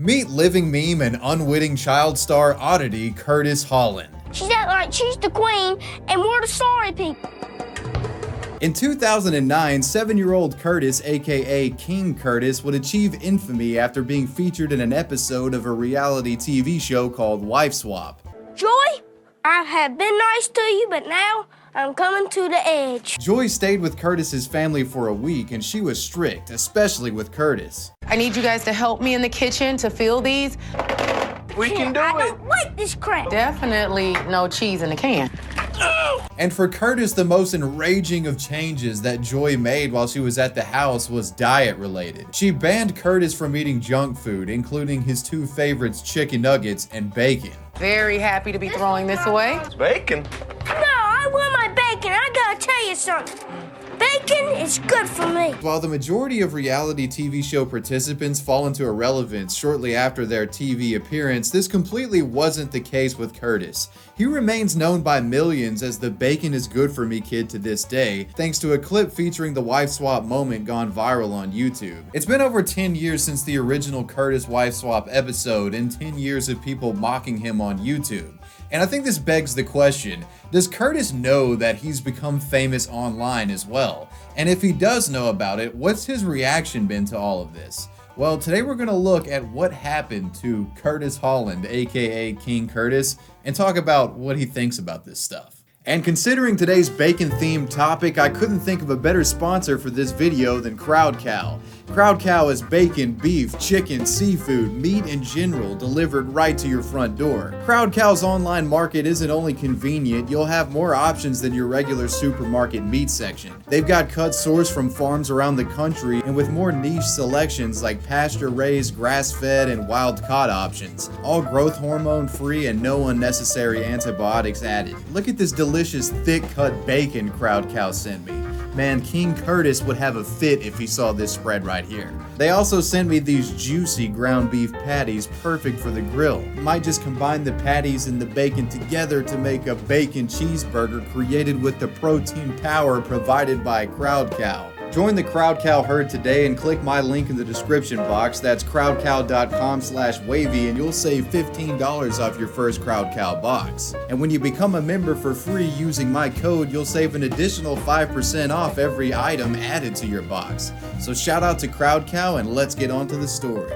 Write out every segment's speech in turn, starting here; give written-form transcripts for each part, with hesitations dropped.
Meet living meme and unwitting child star oddity Curtis Holland. She's acting like she's the queen and we're the sorry people. In 2009, 7-year-old Curtis, aka King Curtis, would achieve infamy after being featured in an episode of a reality TV show called Wife Swap. Joy, I have been nice to you, but now I'm coming to the edge. Joy stayed with Curtis's family for a week, and she was strict, especially with Curtis. I need you guys to help me in the kitchen to fill these. We can do I it. don't like this crap. Definitely no cheese in the can. And for Curtis, the most enraging of changes that Joy made while she was at the house was diet related. She banned Curtis from eating junk food, including his two favorites, chicken nuggets and bacon. Very happy to be throwing this away. It's bacon. No, I want my bacon. I gotta tell you something. Bacon is good for me. While the majority of reality TV show participants fall into irrelevance shortly after their TV appearance, this completely wasn't the case with Curtis. He remains known by millions as the bacon is good for me kid to this day, thanks to a clip featuring the wife swap moment gone viral on YouTube. It's been over 10 years since the original Curtis wife swap episode and 10 years of people mocking him on YouTube. And I think this begs the question, does Curtis know that he's become famous online as well? And if he does know about it, what's his reaction been to all of this? Well, today we're going to look at what happened to Curtis Holland, aka King Curtis, and talk about what he thinks about this stuff. And considering today's bacon-themed topic, I couldn't think of a better sponsor for this video than Crowd Cow. Crowd Cow is bacon, beef, chicken, seafood, meat in general delivered right to your front door. Crowd Cow's online market isn't only convenient, you'll have more options than your regular supermarket meat section. They've got cuts sourced from farms around the country and with more niche selections like pasture-raised, grass-fed, and wild-caught options. All growth hormone-free and no unnecessary antibiotics added. Look at this delicious thick-cut bacon Crowd Cow sent me. Man, King Curtis would have a fit if he saw this spread right here. They also sent me these juicy ground beef patties perfect for the grill. Might just combine the patties and the bacon together to make a bacon cheeseburger created with the protein power provided by Crowd Cow. Join the Crowd Cow herd today and click my link in the description box. That's crowdcow.com/wavy and you'll save $15 off your first Crowd Cow box. And when you become a member for free using my code, you'll save an additional 5% off every item added to your box. So shout out to Crowd Cow and let's get on to the story.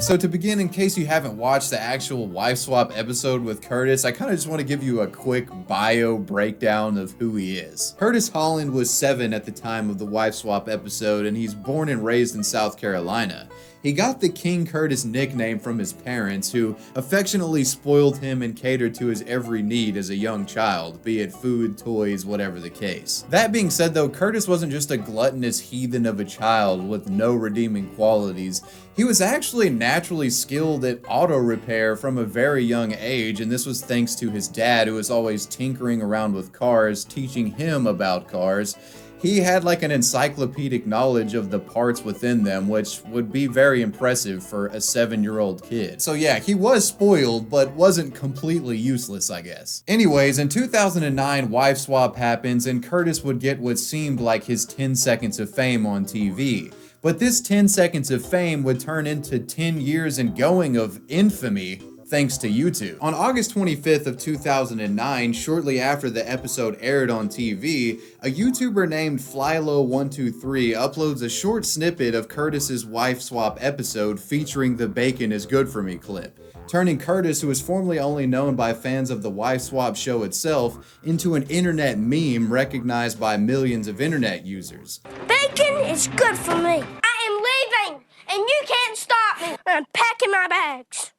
So to begin, in case you haven't watched the actual wife swap episode with Curtis, I kind of just want to give you a quick bio breakdown of who he is. Curtis Holland was 7 at the time of the wife swap episode, and he's born and raised in South Carolina. He got the King Curtis nickname from his parents, who affectionately spoiled him and catered to his every need as a young child, be it food, toys, whatever the case. That being said though, Curtis wasn't just a gluttonous heathen of a child with no redeeming qualities. He was actually naturally skilled at auto repair from a very young age, and this was thanks to his dad, who was always tinkering around with cars, teaching him about cars. He had like an encyclopedic knowledge of the parts within them, which would be very impressive for a 7-year-old kid. So yeah, he was spoiled, but wasn't completely useless, I guess. Anyways, in 2009, wife swap happens, and Curtis would get what seemed like his 10 seconds of fame on TV. But this 10 seconds of fame would turn into 10 years and going of infamy, thanks to YouTube. On August 25th of 2009, shortly after the episode aired on TV, a YouTuber named Flylo123 uploads a short snippet of Curtis's wife swap episode featuring the bacon is good for me clip, turning Curtis, who was formerly only known by fans of the wife swap show itself, into an internet meme recognized by millions of internet users. Bacon is good for me. I am leaving, and you can't stop me. I'm packing my bags.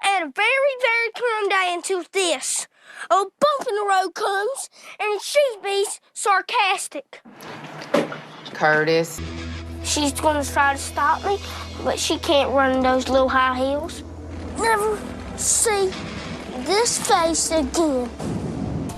And a very calm day into this. A bump in the road comes, and she's being sarcastic. Curtis. She's gonna try to stop me, but she can't run in those little high heels. Never see this face again.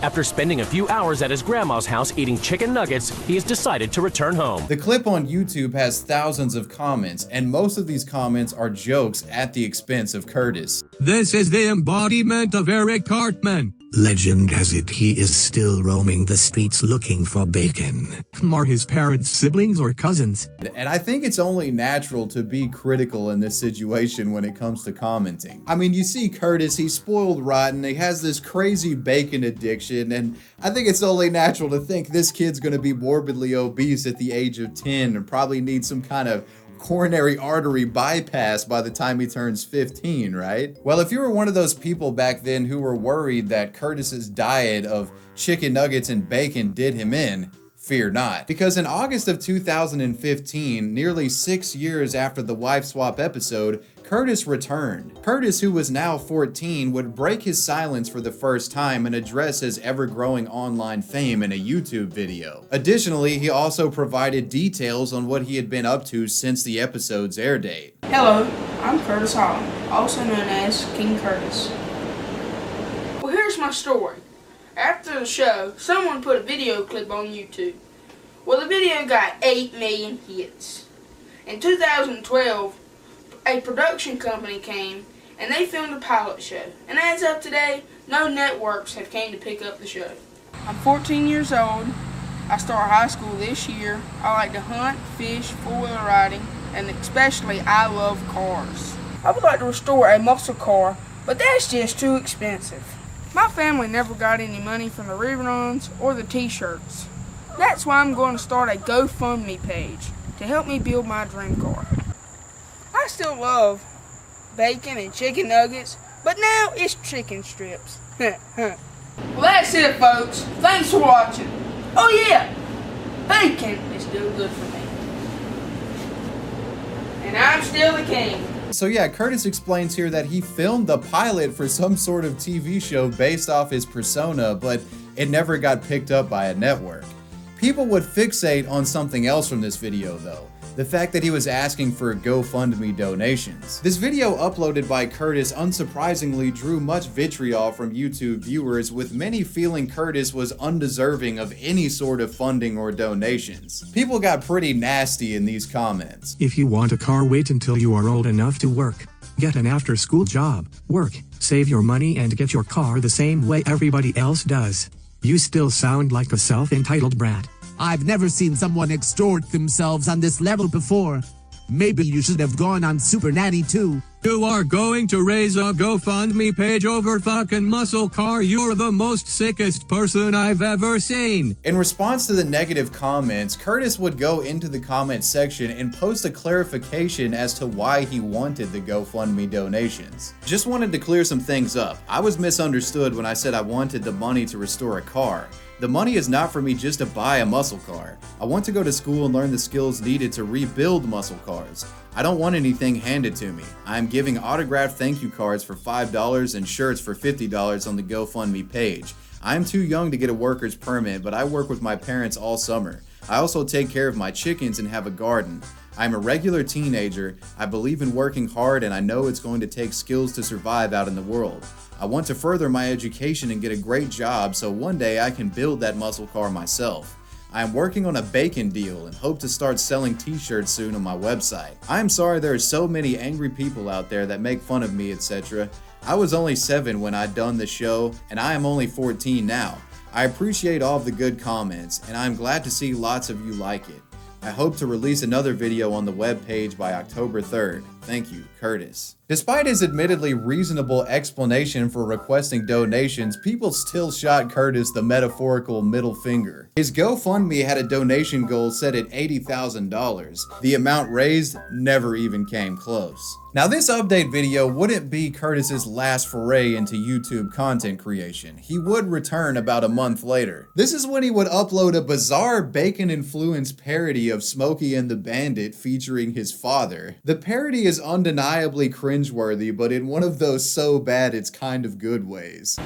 After spending a few hours at his grandma's house eating chicken nuggets, he has decided to return home. The clip on YouTube has thousands of comments, and most of these comments are jokes at the expense of Curtis. This is the embodiment of Eric Cartman. Legend has it he is still roaming the streets looking for bacon. Are his parents siblings or cousins? And I think it's only natural to be critical in this situation when it comes to commenting. I mean, you see Curtis, he's spoiled rotten, he has this crazy bacon addiction, and I think it's only natural to think this kid's gonna be morbidly obese at the age of 10 and probably need some kind of coronary artery bypass by the time he turns 15, right? Well, if you were one of those people back then who were worried that Curtis's diet of chicken nuggets and bacon did him in, fear not. Because in August of 2015, nearly 6 years after the wife swap episode, Curtis returned. Curtis, who was now 14, would break his silence for the first time and address his ever-growing online fame in a YouTube video. Additionally, he also provided details on what he had been up to since the episode's air date. Hello, I'm Curtis Holland, also known as King Curtis. Well, here's my story. After the show, someone put a video clip on YouTube. Well, the video got 8 million hits. In 2012, a production company came and they filmed a pilot show. And as of today, no networks have came to pick up the show. I'm 14 years old. I start high school this year. I like to hunt, fish, four-wheeler riding, and especially I love cars. I would like to restore a muscle car, but that's just too expensive. My family never got any money from the reruns or the t-shirts. That's why I'm going to start a GoFundMe page to help me build my dream car. I still love bacon and chicken nuggets, but now it's chicken strips. Well, that's it, folks. Thanks for watching. Oh yeah, bacon is still good for me. And I'm still the king. So yeah, Curtis explains here that he filmed the pilot for some sort of TV show based off his persona, but it never got picked up by a network. People would fixate on something else from this video though. The fact that he was asking for GoFundMe donations. This video uploaded by Curtis unsurprisingly drew much vitriol from YouTube viewers, with many feeling Curtis was undeserving of any sort of funding or donations. People got pretty nasty in these comments. If you want a car, wait until you are old enough to work. Get an after-school job, work, save your money and get your car the same way everybody else does. You still sound like a self-entitled brat. I've never seen someone extort themselves on this level before. Maybe you should have gone on Super Nanny too. You are going to raise a GoFundMe page over fucking muscle car? You're the most sickest person I've ever seen. In response to the negative comments, Curtis would go into the comment section and post a clarification as to why he wanted the GoFundMe donations. Just wanted to clear some things up. I was misunderstood when I said I wanted the money to restore a car. The money is not for me just to buy a muscle car. I want to go to school and learn the skills needed to rebuild muscle cars. I don't want anything handed to me. I am giving autographed thank you cards for $5 and shirts for $50 on the GoFundMe page. I am too young to get a worker's permit, but I work with my parents all summer. I also take care of my chickens and have a garden. I am a regular teenager. I believe in working hard and I know it's going to take skills to survive out in the world. I want to further my education and get a great job so one day I can build that muscle car myself. I am working on a bacon deal and hope to start selling t-shirts soon on my website. I am sorry there are so many angry people out there that make fun of me, etc. I was only 7 when I done the show and I am only 14 now. I appreciate all of the good comments and I am glad to see lots of you like it. I hope to release another video on the webpage by October 3rd. Thank you, Curtis. Despite his admittedly reasonable explanation for requesting donations, people still shot Curtis the metaphorical middle finger. His GoFundMe had a donation goal set at $80,000. The amount raised never even came close. Now this update video wouldn't be Curtis's last foray into YouTube content creation. He would return about a month later. This is when he would upload a bizarre bacon-influenced parody of Smokey and the Bandit featuring his father. The parody is undeniably cringeworthy, but in one of those so bad it's kind of good ways.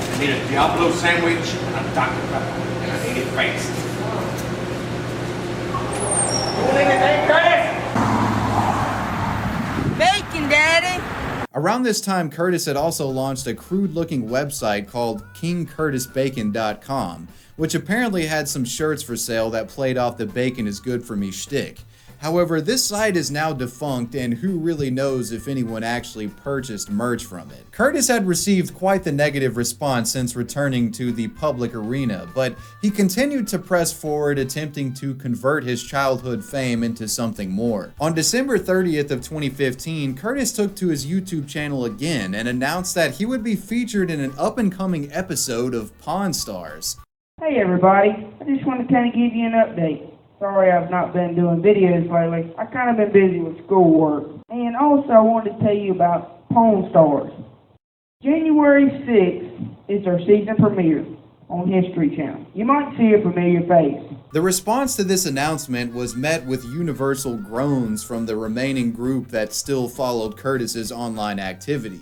I need a Diablo sandwich and a Dr. Pepper, and I need it fast. Bacon Around this time, Curtis had also launched a crude-looking website called KingCurtisBacon.com, which apparently had some shirts for sale that played off the bacon is good for me shtick. However, this site is now defunct, and who really knows if anyone actually purchased merch from it. Curtis had received quite the negative response since returning to the public arena, but he continued to press forward, attempting to convert his childhood fame into something more. On December 30th of 2015, Curtis took to his YouTube channel again and announced that he would be featured in an up-and-coming episode of Pawn Stars. Hey everybody, I just want to kind of give you an update. Sorry I've not been doing videos lately. I kind of been busy with schoolwork. And also I wanted to tell you about Pawn Stars. January 6th is our season premiere on History Channel. You might see a familiar face. The response to this announcement was met with universal groans from the remaining group that still followed Curtis's online activity.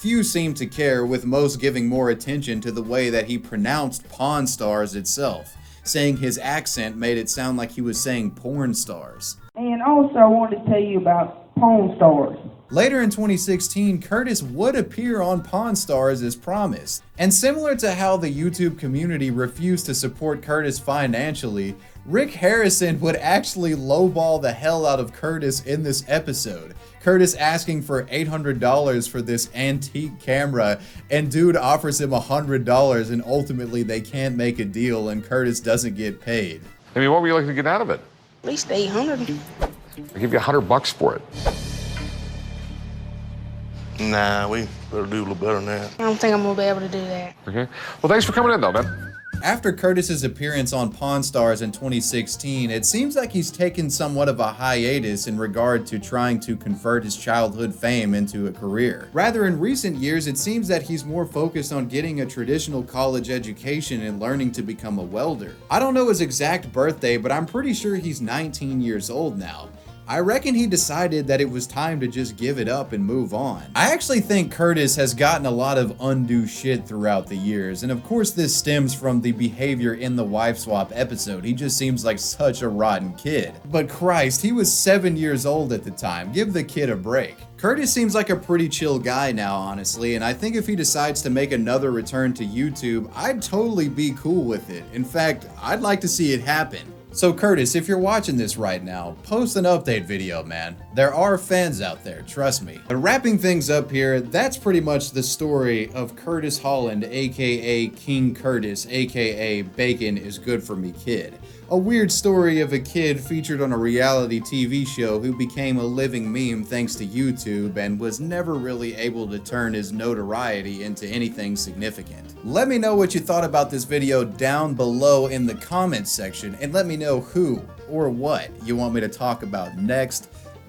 Few seemed to care, with most giving more attention to the way that he pronounced Pawn Stars itself, saying his accent made it sound like he was saying porn stars. And also I wanted to tell you about Pawn Stars. Later in 2016, Curtis would appear on Pawn Stars as promised. And similar to how the YouTube community refused to support Curtis financially, Rick Harrison would actually lowball the hell out of Curtis in this episode. Curtis asking for $800 for this antique camera, and dude offers him $100, and ultimately they can't make a deal and Curtis doesn't get paid. I mean, what would you like to get out of it? At least 800. I'll give you $100 for it. Nah, we better do a little better than that. I don't think I'm gonna be able to do that. Okay. Well, thanks for coming in, though, man. After Curtis's appearance on Pawn Stars in 2016, it seems like he's taken somewhat of a hiatus in regard to trying to convert his childhood fame into a career. Rather, in recent years, it seems that he's more focused on getting a traditional college education and learning to become a welder. I don't know his exact birthday, but I'm pretty sure he's 19 years old now. I reckon he decided that it was time to just give it up and move on. I actually think Curtis has gotten a lot of undue shit throughout the years, and of course this stems from the behavior in the wife swap episode. He just seems like such a rotten kid. But Christ, he was 7 years old at the time. Give the kid a break. Curtis seems like a pretty chill guy now, honestly, and I think if he decides to make another return to YouTube, I'd totally be cool with it. In fact, I'd like to see it happen. So Curtis, if you're watching this right now, post an update video, man. There are fans out there, trust me. But wrapping things up here, that's pretty much the story of Curtis Holland, aka King Curtis, aka Bacon is Good for Me Kid. A weird story of a kid featured on a reality TV show who became a living meme thanks to YouTube and was never really able to turn his notoriety into anything significant. Let me know what you thought about this video down below in the comments section, and let me know who or what you want me to talk about next.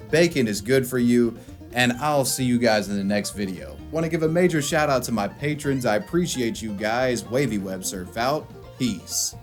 Bacon is good for you, and I'll see you guys in the next video. Want to give a major shout out to my patrons. I appreciate you guys. wavywebsurf out. Peace.